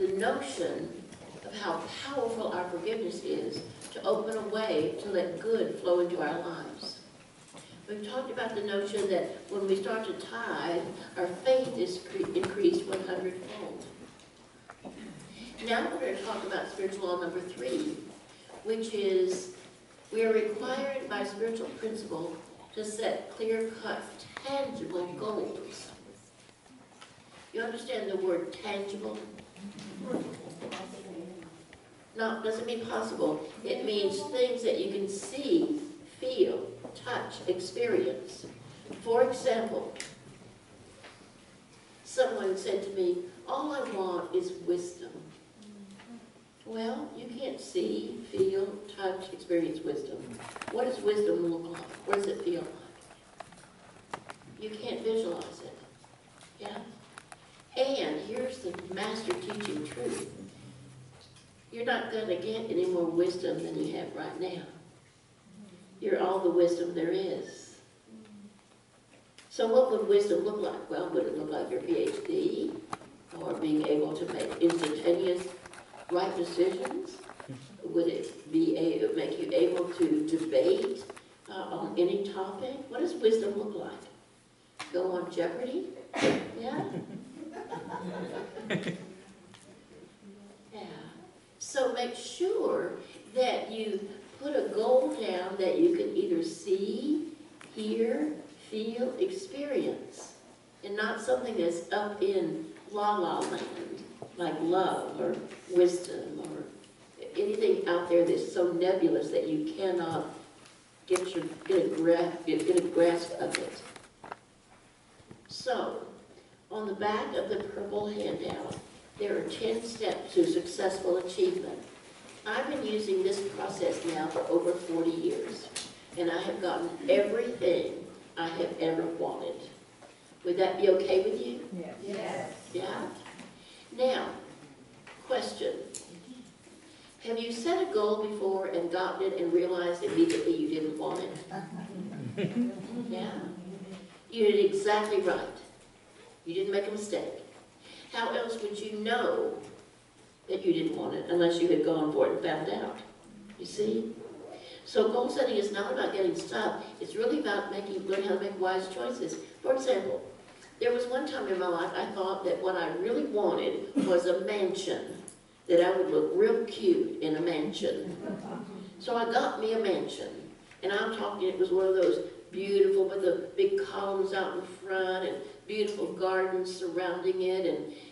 the notion of how powerful our forgiveness is to open a way to let good flow into our lives. We've talked about the notion that when we start to tithe, our faith is increased 100-fold. Now we're going to talk about spiritual law number 3, which is we are required by spiritual principle to set clear-cut, tangible goals. You understand the word tangible? No, doesn't mean possible. It means things that you can see, feel, touch, experience. For example, someone said to me, all I want is wisdom. Well, you can't see, feel, touch, experience wisdom. What does wisdom look like? What does it feel like? You can't visualize it. Yeah? And here's the master teaching truth. You're not going to get any more wisdom than you have right now. You're all the wisdom there is. So what would wisdom look like? Well, would it look like your PhD? Or being able to make instantaneous right decisions? Would it be make you able to debate on any topic? What does wisdom look like? Go on Jeopardy? Yeah? Yeah. So make sure that you put a goal down that you can either see, hear, feel, experience, and not something that's up in la-la land, like love or wisdom or anything out there that's so nebulous that you cannot get a grasp of it. So, on the back of the purple handout, there are 10 steps to successful achievement. I've been using this process now for over 40 years, and I have gotten everything I have ever wanted. Would that be okay with you? Yes. Yes. Yeah? Now, question. Have you set a goal before and gotten it and realized immediately you didn't want it? Yeah. You did exactly right. You didn't make a mistake. How else would you know that you didn't want it unless you had gone for it and found out? You see? So goal setting is not about getting stuck. It's really about learning how to make wise choices. For example, there was one time in my life I thought that what I really wanted was a mansion, that I would look real cute in a mansion. So I got me a mansion. And I'm talking, it was one of those beautiful with the big columns out in front and beautiful gardens surrounding it,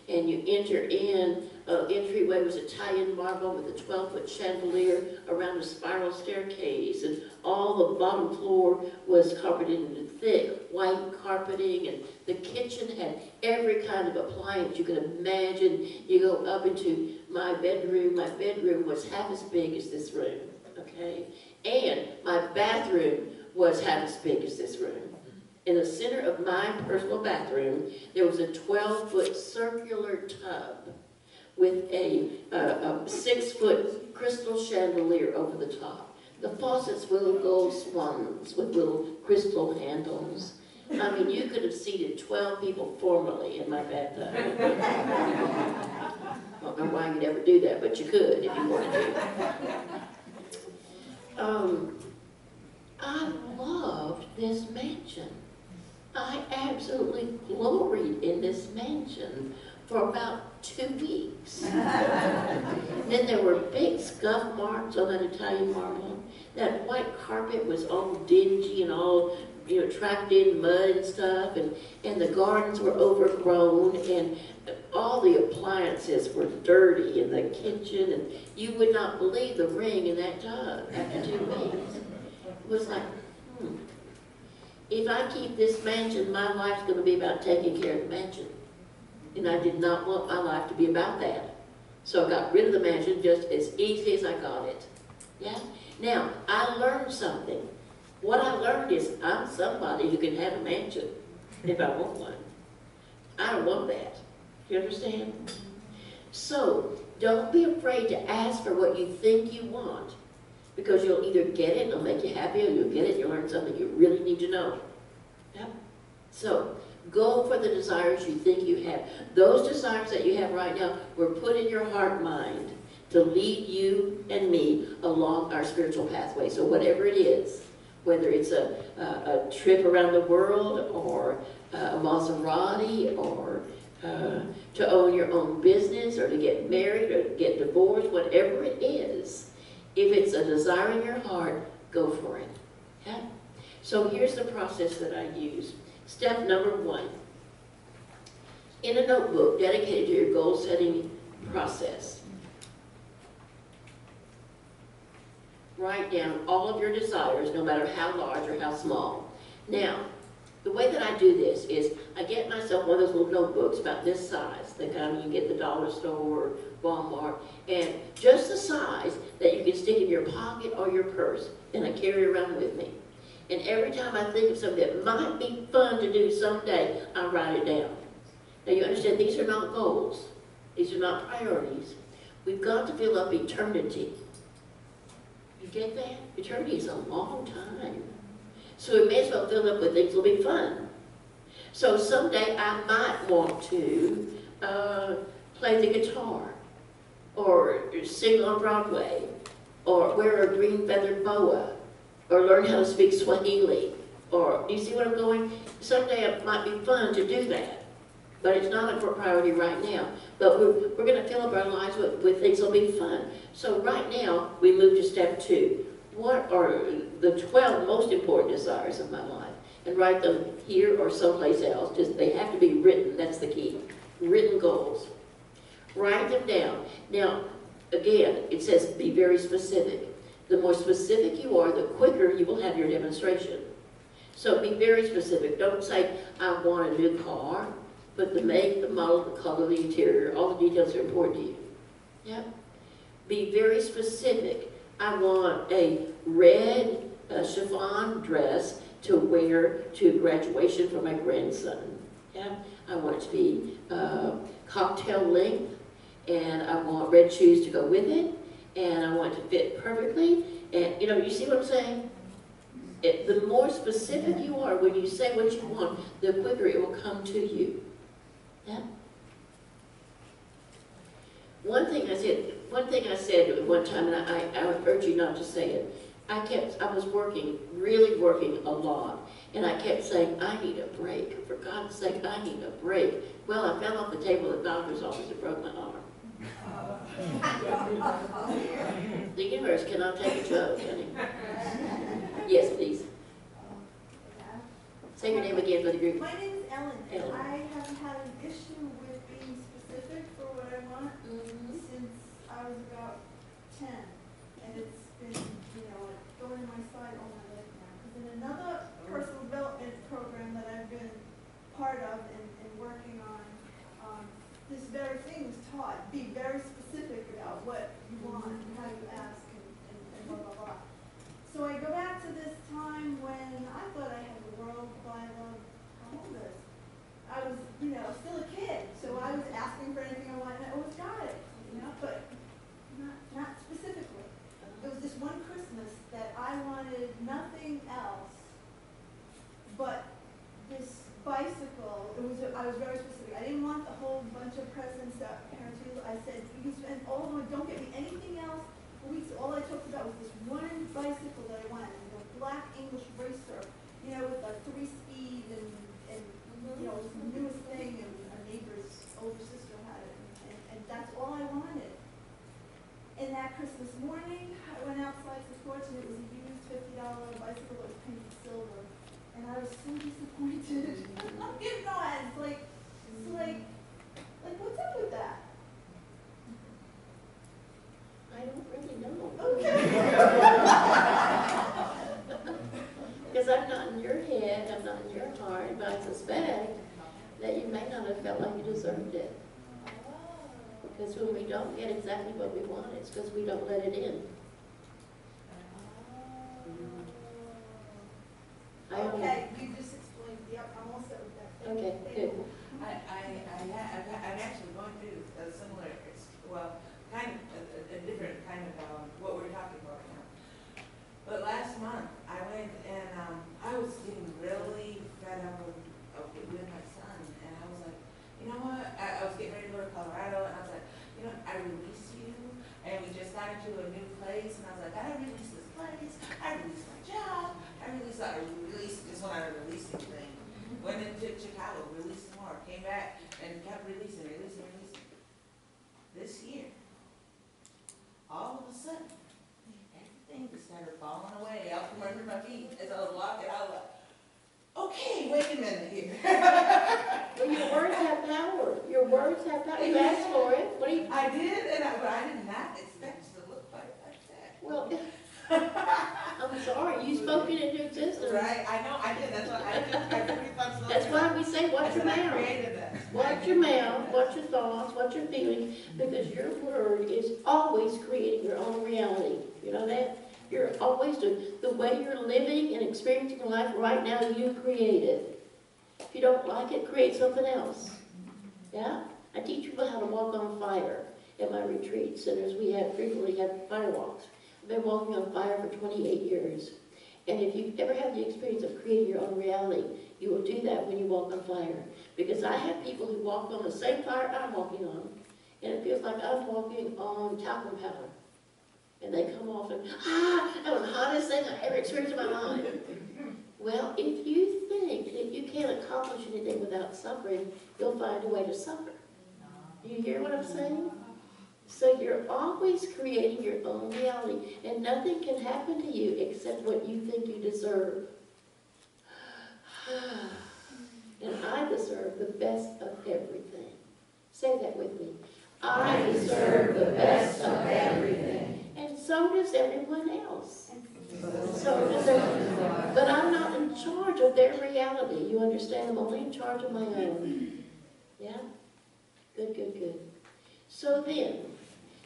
and you enter in, entryway was Italian marble with a 12-foot chandelier around a spiral staircase, and all the bottom floor was carpeted in thick white carpeting, and the kitchen had every kind of appliance you could imagine. You go up into my bedroom was half as big as this room, okay? And my bathroom was half as big as this room. In the center of my personal bathroom, there was a 12-foot circular tub with a 6-foot crystal chandelier over the top. The faucets were little gold swans with little crystal handles. I mean, you could have seated 12 people formally in my bathtub. I don't know why you'd ever do that, but you could if you wanted to. I loved this mansion. I absolutely gloried in this mansion for about 2 weeks. Then there were big scuff marks on that Italian marble. That white carpet was all dingy and all, trapped in mud and stuff, and the gardens were overgrown, and all the appliances were dirty in the kitchen, and you would not believe the ring in that tub after 2 weeks. It was like, if I keep this mansion, my life's going to be about taking care of the mansion. And I did not want my life to be about that. So I got rid of the mansion just as easy as I got it. Yeah? Now, I learned something. What I learned is I'm somebody who can have a mansion if I want one. I don't want that. You understand? So, don't be afraid to ask for what you think you want. Because you'll either get it, it'll make you happy, or you'll get it, you'll learn something you really need to know. Yeah? So, Go for the desires you think you have. Those desires that you have right now were put in your heart mind to lead you and me along our spiritual pathway. So whatever it is, whether it's a trip around the world, or a Maserati, or to own your own business, or to get married, or to get divorced, whatever it is, if it's a desire in your heart, go for it. Okay? So here's the process that I use. Step number 1. In a notebook dedicated to your goal-setting process, write down all of your desires, no matter how large or how small. Now, the way that I do this is I get myself one of those little notebooks about this size, the kind you get at the dollar store or Walmart, and just the size that you can stick in your pocket or your purse, and I carry it around with me. And every time I think of something that might be fun to do someday, I write it down. Now you understand, these are not goals. These are not priorities. We've got to fill up eternity. You get that? Eternity is a long time. So we may as well fill it up with things that will be fun. So someday I might want to play the guitar, or sing on Broadway, or wear a green feathered boa, or learn how to speak Swahili, or, you see what I'm going? Someday it might be fun to do that, but it's not a priority right now. But we're going to fill up our lives with things that'll be fun. So right now, we move to step 2. What are the 12 most important desires of my life? And write them here or someplace else. Just, they have to be written, that's the key. Written goals. Write them down. Now, again, it says be very specific. The more specific you are, the quicker you will have your demonstration. So be very specific. Don't say, I want a new car. But the make, the model, the color, the interior, all the details are important to you. Yep. Be very specific. I want a red chiffon dress to wear to graduation for my grandson. Yeah? I want it to be cocktail length, and I want red shoes to go with it, and I want it to fit perfectly. And you see what I'm saying? The more specific you are when you say what you want, the quicker it will come to you. Yeah? One thing I said one time, and I would urge you not to say it. I was really working a lot, and I kept saying, I need a break. For God's sake, I need a break. Well, I fell off the table at the doctor's office and broke my arm. The universe cannot take a joke, honey. Yes, please. Say your name again for the group. My name is Ellen, and Ellen. I have had an issue with being specific for what I want since I was about 10. And it's been, like going in my side all my life now. Because in another personal development program that I've been part of and working on, this very thing was taught. Be very specific about what you want and how you ask and blah, blah, blah. So I go back to this time when I thought I had the world by how old is. I was, still a kid, so I was asking for anything I wanted, and I always got it, but not specifically. There was this one Christmas that I wanted nothing else but this bicycle. I was very specific. I didn't want the whole bunch of presents that parents do. I said, you can spend all of them, don't get me anything else. For weeks, all I talked about was this one bicycle that I wanted, a black English racer, with like 3-speed and it was the newest thing, and our neighbor's older sister had it, and that's all I wanted. And that Christmas morning, I went outside to the porch, and it was a used $50 bicycle that was painted silver, and I was so disappointed. It's like, what's up with that? I don't really know. Okay. Because I'm not in your head, I'm not in your heart, but I suspect that you may not have felt like you deserved it. Because when we don't get exactly what we want, it's because we don't let it in. Okay, you just explained. Yep, I'm all set with that. Okay, good. I'm actually going through a similar, a different kind of what we're talking about now. But last month, I went and I was getting really fed up with my son. I released this place, I released my job, I released just when I released anything. Went into Chicago, released some more, came back and kept releasing. This year, all of a sudden, everything just started falling away out from under my feet as I was walking. I was like, okay, wait a minute here. Well, your words have power. Your words have power. You asked for it. What do you? I did, but I did not expect it to look like that. Well, I'm sorry. You spoke it into existence. Right, I know, I did. That's what I did. That's why we say, watch your mouth. Watch your mouth, watch your thoughts, watch your feelings, because your word is always creating your own reality. You know that? You're always doing the way you're living and experiencing your life right now, you create it. If you don't like it, create something else. Yeah? I teach people how to walk on fire at my retreat centers. We frequently have fire walks. I've been walking on fire for 28 years. And if you've ever had the experience of creating your own reality, you will do that when you walk on fire. Because I have people who walk on the same fire I'm walking on, and it feels like I'm walking on talcum powder. And they come off and, that was the hottest thing I ever experienced in my life. Well, if you think that you can't accomplish anything without suffering, you'll find a way to suffer. You hear what I'm saying? So you're always creating your own reality, and nothing can happen to you except what you think you deserve. And I deserve the best of everything. Say that with me. I deserve the best of everything. And so does everyone else. So does everyone. But I'm not in charge of their reality. You understand? I'm only in charge of my own. Yeah? Good, good, good. So then,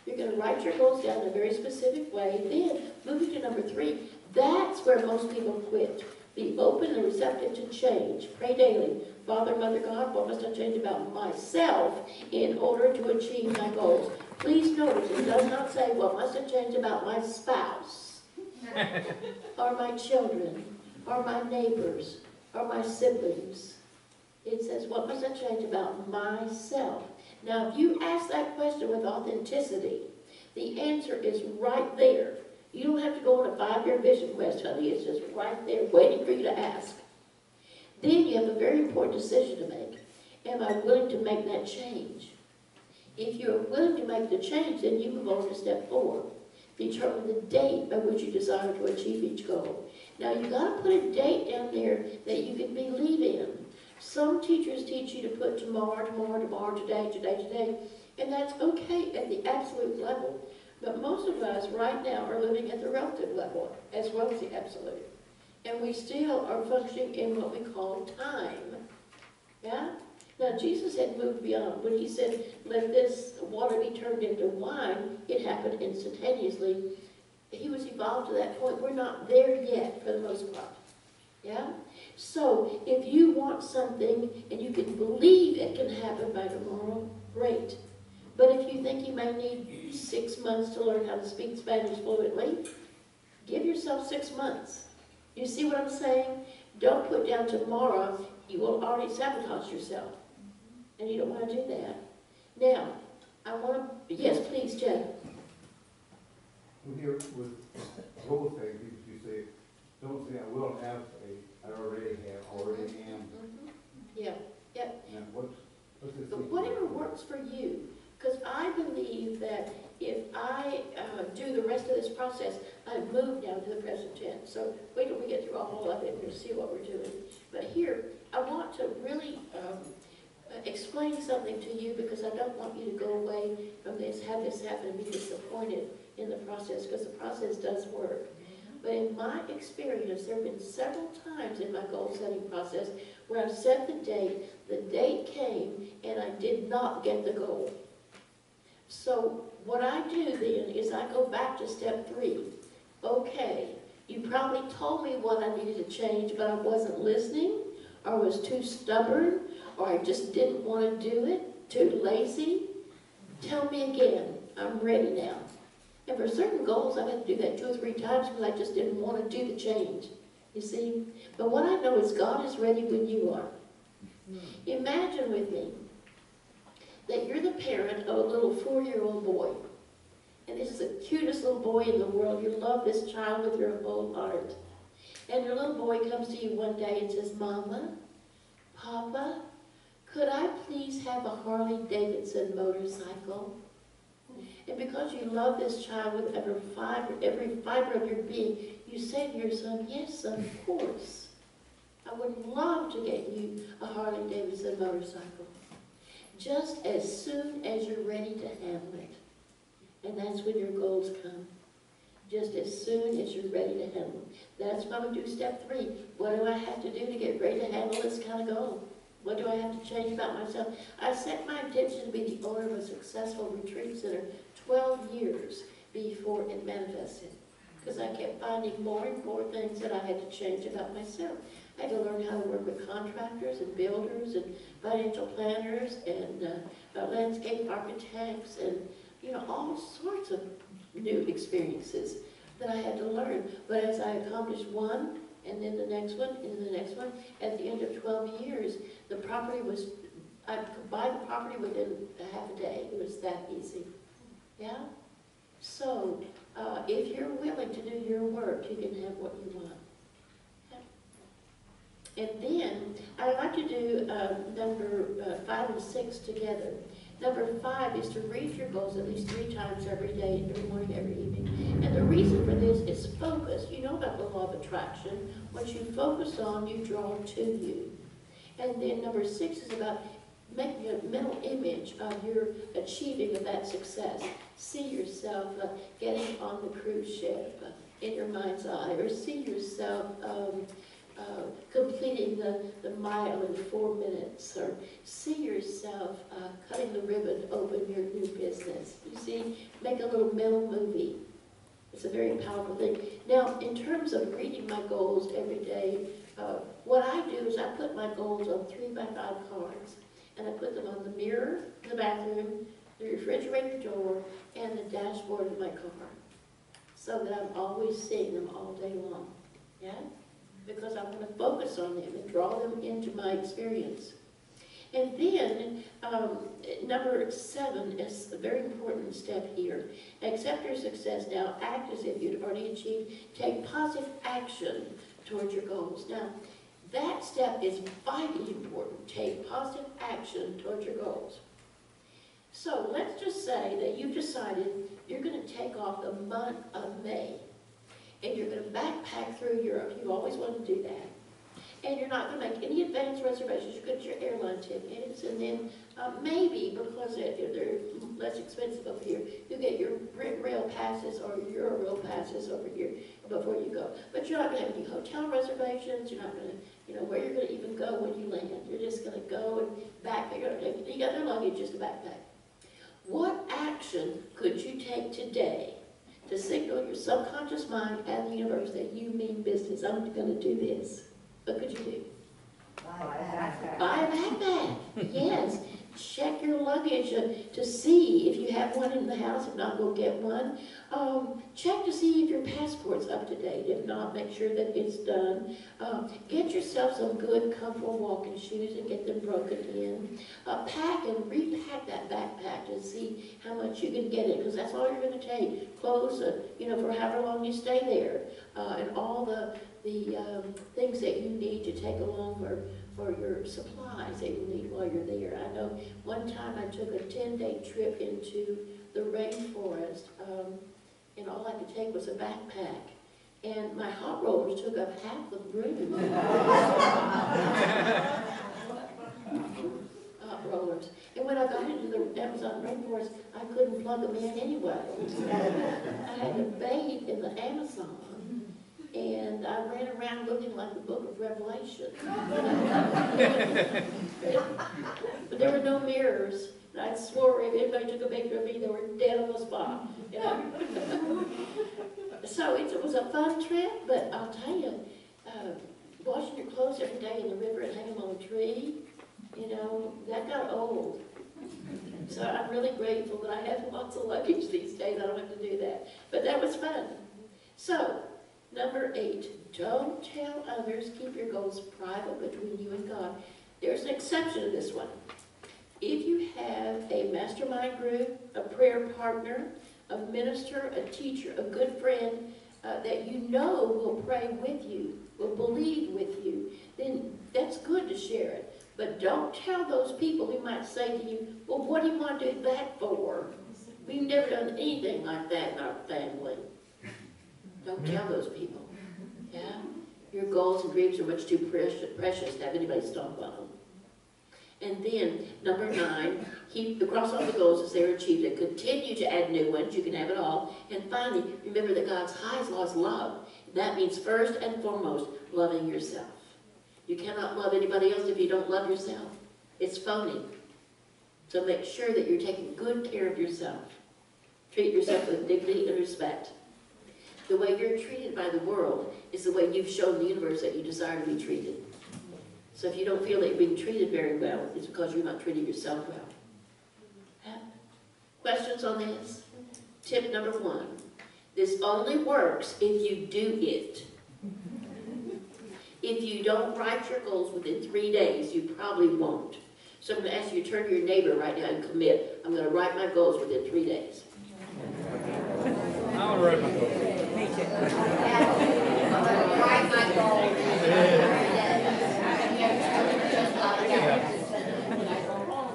you're going to write your goals down in a very specific way. Then, moving to number 3, that's where most people quit. Be open and receptive to change. Pray daily. Father, Mother God, what must I change about myself in order to achieve my goals? Please notice it does not say what must I change about my spouse, or my children, or my neighbors, or my siblings. It says what must I change about myself. Now, if you ask that question with authenticity, the answer is right there. You don't have to go on a 5-year vision quest, honey. It's just right there waiting for you to ask. Then you have a very important decision to make. Am I willing to make that change? If you're willing to make the change, then you move on to step 4. Determine the date by which you desire to achieve each goal. Now, you've got to put a date down there that you can believe in. Some teachers teach you to put tomorrow, today, and that's okay at the absolute level. But most of us right now are living at the relative level as well as the absolute. And we still are functioning in what we call time. Yeah? Now, Jesus had moved beyond. When he said, let this water be turned into wine, it happened instantaneously. He was evolved to that point. We're not there yet, for the most part. Yeah? So, if you want something and you can believe it can happen by tomorrow, great. But if you think you may need 6 months to learn how to speak Spanish fluently, give yourself 6 months. You see what I'm saying? Don't put down tomorrow. You will already sabotage yourself. And you don't want to do that. Now, I want to, yes, please, Jen. Well, here with goal setting, you say, don't say I will have I already have, already am. Mm-hmm. Yeah, yeah. Now, what's this? But whatever works for you. Because I believe that if I do the rest of this process, I move down to the present tense. So wait till we get through all of it and we'll see what we're doing. But here, I want to really explain something to you because I don't want you to go away from this, have this happen, and be disappointed in the process, because the process does work. But in my experience, there have been several times in my goal-setting process where I've set the date came, and I did not get the goal. So what I do then is I go back to step 3. Okay, you probably told me what I needed to change, but I wasn't listening, or was too stubborn, or I just didn't want to do it, too lazy. Tell me again, I'm ready now. And for certain goals, I've had to do that 2 or 3 times because I just didn't want to do the change, you see. But what I know is God is ready when you are. Imagine with me that you're the parent of a little 4-year-old boy. And this is the cutest little boy in the world. You love this child with your whole heart. And your little boy comes to you one day and says, Mama, Papa, could I please have a Harley Davidson motorcycle? And because you love this child with every fiber of your being, you say to your son, yes, son, of course. I would love to get you a Harley Davidson motorcycle. Just as soon as you're ready to handle it. And that's when your goals come. Just as soon as you're ready to handle them. That's why we do step 3. What do I have to do to get ready to handle this kind of goal? What do I have to change about myself? I set my intention to be the owner of a successful retreat center 12 years before it manifested. Because I kept finding more and more things that I had to change about myself. I had to learn how to work with contractors and builders and financial planners and landscape architects and, all sorts of new experiences that I had to learn. But as I accomplished one, and then the next one, and the next one, at the end of 12 years, the property was, I could buy the property within a half a day. It was that easy. Yeah? So, if you're willing to do your work, you can have what you want. And then, I'd like to do number 5 and 6 together. Number 5 is to read your goals at least 3 times every day, every morning, every evening. And the reason for this is focus. You know about the law of attraction. What you focus on, you draw to you. And then number 6 is about making a mental image of your achieving of that success. See yourself getting on the cruise ship in your mind's eye, or see yourself completing the mile in 4 minutes, or see yourself cutting the ribbon open your new business. You see, make a little mental movie. It's a very powerful thing. Now, in terms of reading my goals every day, what I do is I put my goals on 3x5 cards, and I put them on the mirror, the bathroom, the refrigerator door, and the dashboard of my car, so that I'm always seeing them all day long. Yeah? Because I want to focus on them and draw them into my experience. And then, number 7 is a very important step here. Accept your success now. Act as if you'd already achieved. Take positive action towards your goals. Now, that step is vitally important. Take positive action towards your goals. So, let's just say that you've decided you're going to take off the month of May. And you're going to backpack through Europe. You've always wanted to do that. And you're not going to make any advance reservations. You get your airline tickets, and then maybe, because they're less expensive over here, you get your Brit Rail passes or your Euro passes over here before you go. But you're not going to have any hotel reservations. You're not going to, where you're going to even go when you land. You're just going to go and backpack. You got no luggage, just a backpack. What action could you take today to signal your subconscious mind and the universe that you mean business? I'm going to do this. What could you do? Buy a backpack. Buy a backpack. Yes. Check your luggage to see if you have one in the house. If not, go get one. Check to see if your passport's up to date. If not, make sure that it's done. Get yourself some good, comfortable walking shoes and get them broken in. Pack and repack that backpack to see how much you can get in, because that's all you're going to take. Clothes, for however long you stay there, and all the things that you need to take along for your supplies that you need while you're there. I know one time I took a 10-day trip into the rainforest, and all I could take was a backpack. And my hot rollers took up half the room. Hot rollers. And when I got into the Amazon rainforest, I couldn't plug them in anyway. I had to bathe in the Amazon. And I ran around looking like the book of Revelation. But there were no mirrors. And I swore if anybody took a picture of me, they were dead on the spot. So it was a fun trip, but I'll tell you, washing your clothes every day in the river and hanging them on a tree, that got old. So I'm really grateful that I have lots of luggage these days. I don't have to do that. But that was fun. So, number 8, don't tell others. Keep your goals private between you and God. There's an exception to this one. If you have a mastermind group, a prayer partner, a minister, a teacher, a good friend that you know will pray with you, will believe with you, then that's good to share it. But don't tell those people who might say to you, well, what do you want to do that for? We've never done anything like that in our family. Don't tell those people. Yeah? Your goals and dreams are much too precious to have anybody stomp on them. And then, number 9, cross all the goals as they are achieved and continue to add new ones. You can have it all. And finally, remember that God's highest law is love. That means first and foremost, loving yourself. You cannot love anybody else if you don't love yourself. It's phony. So make sure that you're taking good care of yourself. Treat yourself with dignity and respect. The way you're treated by the world is the way you've shown the universe that you desire to be treated. So if you don't feel that you're being treated very well, it's because you're not treating yourself well. Yeah. Questions on this? Tip number 1. This only works if you do it. If you don't write your goals within 3 days, you probably won't. So I'm going to ask you to turn to your neighbor right now and commit. I'm going to write my goals within 3 days. I want to write my goals. Me too. Write my goals.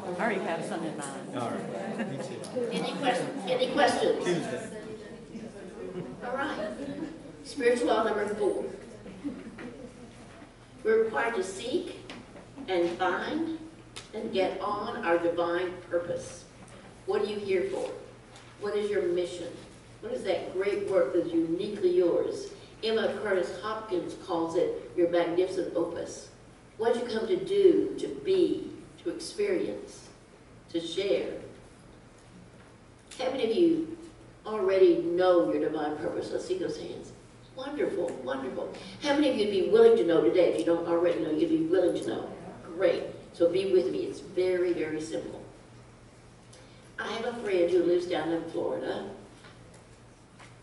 I already have some in mind. All right. Me too. Any questions? Tuesday. All right. Spiritual law number 4. We're required to seek and find and get on our divine purpose. What are you here for? What is your mission? What is that great work that's uniquely yours? Emma Curtis Hopkins calls it your magnificent opus. What did you come to do, to be, to experience, to share? How many of you already know your divine purpose? Let's see those hands. Wonderful, wonderful. How many of you would be willing to know today? If you don't already know, you'd be willing to know. Great. So be with me. It's very, very simple. I have a friend who lives down in Florida.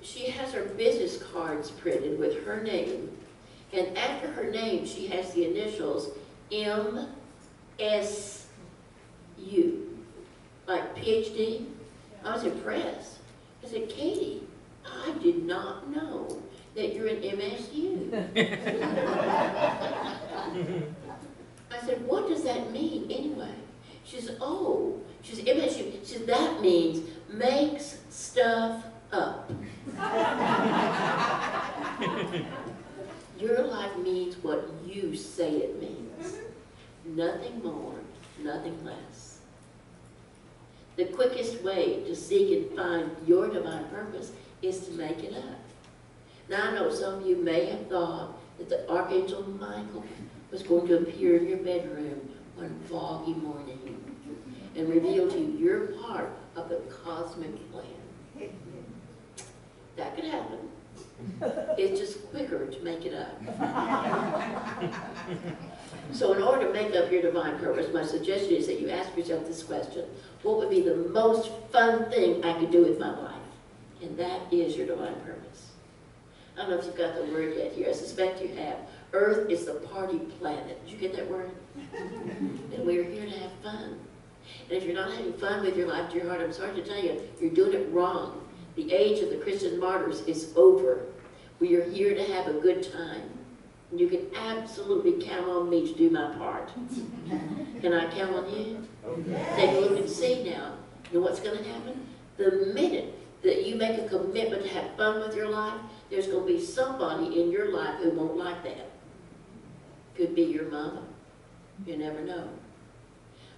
She has her business cards printed with her name, and after her name she has the initials M.S.U. like PhD. I was impressed. I said, Katie, I did not know that you're an MSU. I said, what does that mean anyway? She said, oh, she's MSU. She said, that means makes stuff up. Your life means what you say it means. Nothing more, nothing less. The quickest way to seek and find your divine purpose is to make it up. Now, I know some of you may have thought that the Archangel Michael was going to appear in your bedroom one foggy morning and reveal to you your part of the cosmic plan. That could happen. It's just quicker to make it up. So in order to make up your divine purpose, my suggestion is that you ask yourself this question: what would be the most fun thing I could do with my life? And that is your divine purpose. I don't know if you've got the word yet here. I suspect you have. Earth is the party planet. Did you get that word? And we're here to have fun. And if you're not having fun with your life, dear heart, I'm sorry to tell you, you're doing it wrong. The age of the Christian martyrs is over. We are here to have a good time. And you can absolutely count on me to do my part. Can I count on you? Take a look and see now. You know what's going to happen? The minute that you make a commitment to have fun with your life, there's going to be somebody in your life who won't like that. Could be your mama. You never know.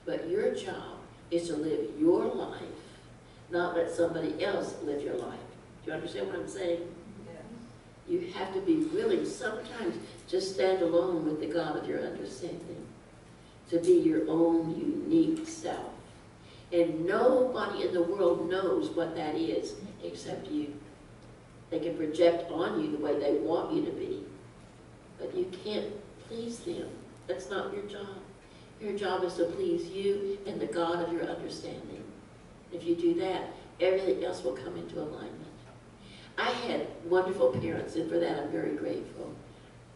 But your job is to live your life, not let somebody else live your life. Do you understand what I'm saying? Yeah. You have to be willing sometimes to stand alone with the God of your understanding, to be your own unique self. And nobody in the world knows what that is except you. They can project on you the way they want you to be, but you can't please them. That's not your job. Your job is to please you and the God of your understanding. If you do that, everything else will come into alignment. I had wonderful parents, and for that I'm very grateful.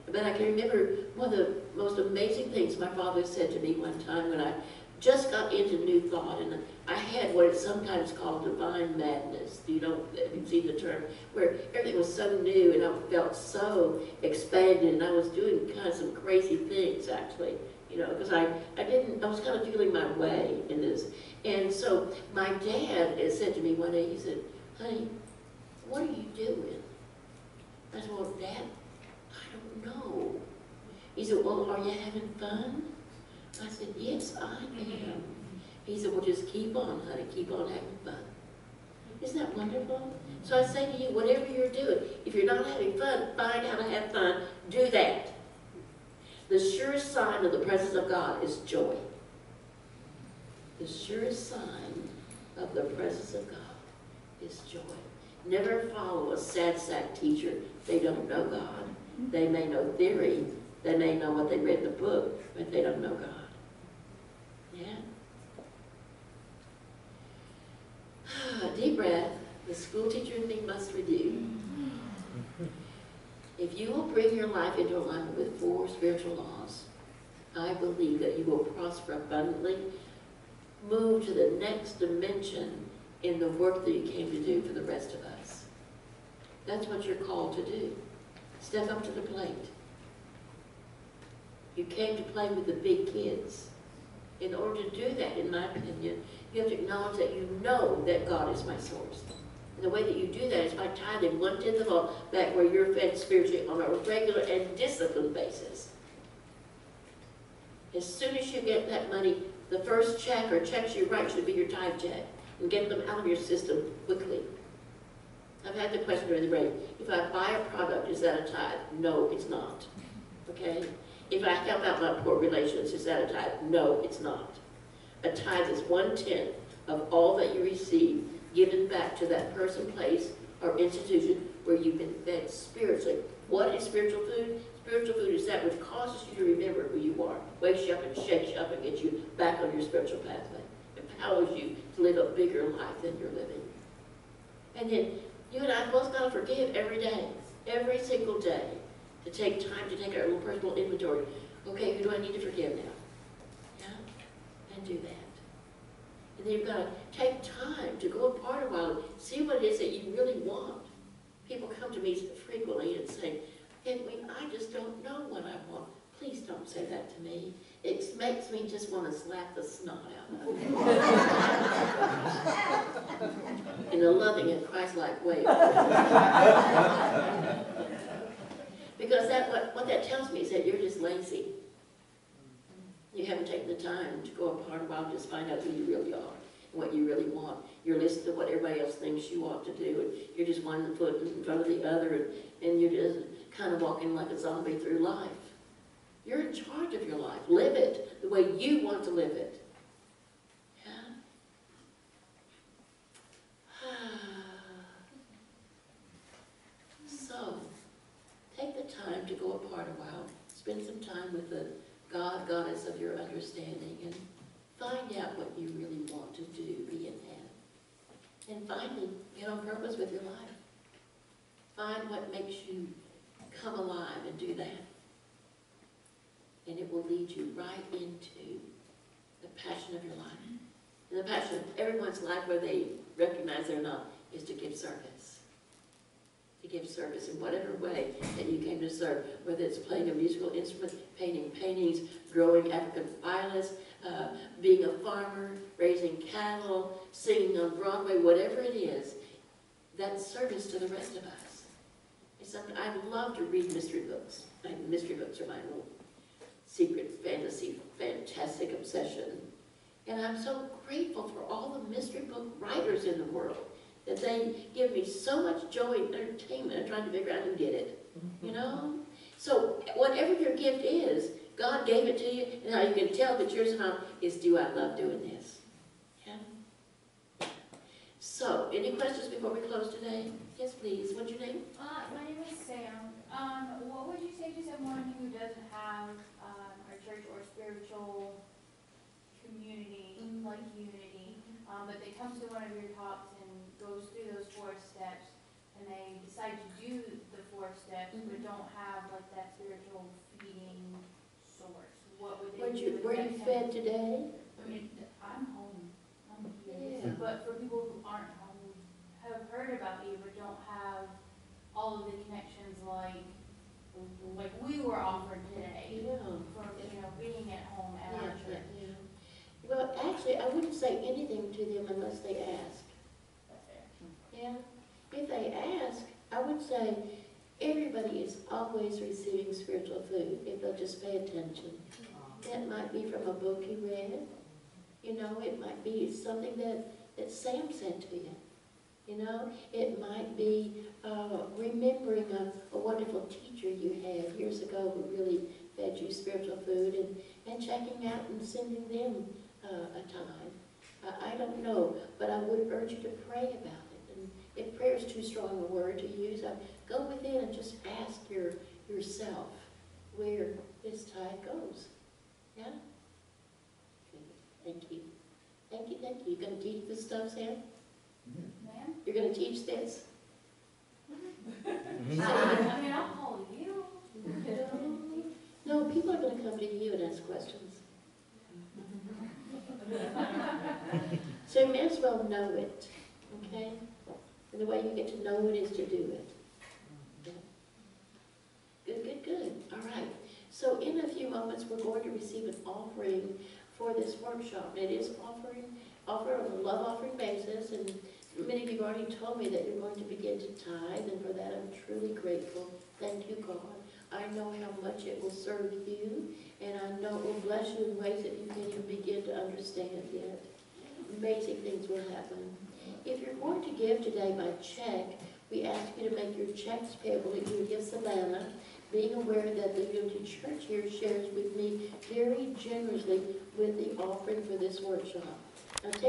But I can remember one of the most amazing things my father said to me one time when I just got into New Thought, and I had what is sometimes called divine madness. Do you know, have you seen the term? Where everything was so new, and I felt so expanded, and I was doing kind of some crazy things, actually. You know, because I was kind of feeling my way in this. And so my dad said to me one day, he said, honey, what are you doing? I said, well, Dad, I don't know. He said, well, are you having fun? I said, yes, I am. He said, well, just keep on, honey, keep on having fun. Isn't that wonderful? So I say to you, whatever you're doing, if you're not having fun, find how to have fun, do that. The surest sign of the presence of God is joy. The surest sign of the presence of God is joy. Never follow a sad sack teacher. They don't know God. They may know theory. They may know what they read in the book, but they don't know God. Yeah? Deep breath. The school teacher in me must renew. If you will bring your life into alignment with 4 spiritual laws, I believe that you will prosper abundantly, move to the next dimension in the work that you came to do for the rest of us. That's what you're called to do. Step up to the plate. You came to play with the big kids. In order to do that, in my opinion, you have to acknowledge that you know that God is my source. And the way that you do that is by tithing 1/10 of all back where you're fed spiritually on a regular and disciplined basis. As soon as you get that money, the first check or checks you write should be your tithe check. And get them out of your system quickly. I've had the question during the break. If I buy a product, is that a tithe? No, it's not. Okay? If I help out my poor relations, is that a tithe? No, it's not. A tithe is 1/10 of all that you receive given back to that person, place, or institution where you've been fed spiritually. What is spiritual food? Spiritual food is that which causes you to remember who you are, wakes you up and shakes you up and gets you back on your spiritual pathway, empowers you to live a bigger life than you're living. And then you and I both got to forgive every day, every single day, to take time to take our little personal inventory. Okay, who do I need to forgive now? Yeah? And do that. And then you've got to take time to go apart a while and see what it is that you really want. People come to me frequently and say, Edwene, I just don't know what I want. Please don't say that to me. It makes me just want to slap the snot out of you. In a loving and Christ-like way. Because what that tells me is that you're just lazy. You haven't taken the time to go apart a while and just find out who you really are and what you really want. You're listening to what everybody else thinks you ought to do, and you're just one foot in front of the other, and you're just kind of walking like a zombie through life. You're in charge of your life. Live it the way you want to live it. Yeah? So, take the time to go apart a while. Spend some time with the God, Goddess of your understanding, and find out what you really want to do, be in hand. And finally, get on purpose with your life. Find what makes you come alive and do that. And it will lead you right into the passion of your life. And the passion of everyone's life, whether they recognize it or not, is to give service. To give service in whatever way that you came to serve, whether it's playing a musical instrument, painting paintings, growing African violets, being a farmer, raising cattle, singing on Broadway, whatever it is, that's service to the rest of us. It's something I love to read mystery books. Mystery books are my little secret fantasy, fantastic obsession. And I'm so grateful for all the mystery book writers in the world, that they give me so much joy and entertainment trying to figure out who did it, you know? So whatever your gift is, God gave it to you, and how you can tell that yours or not is, do I love doing this? Yeah? So, any questions before we close today? Yes, please. What's your name? My name is Sam. What would you say to someone who doesn't have a church or spiritual community, like unity, but they come to one of your talks and goes through those 4 steps, and they decide to do the 4 steps, but don't have like that spiritual feeding source? What would they do? Were you fed today? I mean, don't have all of the connections like we were offered today Yeah. for, being at home at our Yeah, church. yeah. Well, actually, I wouldn't say anything to them unless they ask. That's fair. Yeah, if they ask, I would say everybody is always receiving spiritual food if they'll just pay attention. That might be from a book you read, it might be something that Sam sent to you. It might be remembering a wonderful teacher you had years ago who really fed you spiritual food and checking out and sending them a time. I don't know, but I would urge you to pray about it. And if prayer is too strong a word to use, go within and just ask yourself where this tithe goes. Yeah? Good. Thank you. Thank you, thank you. You going to teach this stuff, Sam? Ma'am? You're going to teach this? I mean, I'll call you. No, people are going to come to you and ask questions. So you may as well know it, okay? And the way you get to know it is to do it. Yeah. Good, good, good. All right. So in a few moments, we're going to receive an offering for this workshop. It is offered on a love offering basis, and many of you have already told me that you're going to begin to tithe, and for that I'm truly grateful. Thank you, God. I know how much it will serve you, and I know it will bless you in ways that you can't even begin to understand yet. Amazing things will happen. If you're going to give today by check, we ask you to make your checks payable to you give Savannah, being aware that the Unity Church here shares with me very generously with the offering for this workshop. Now, take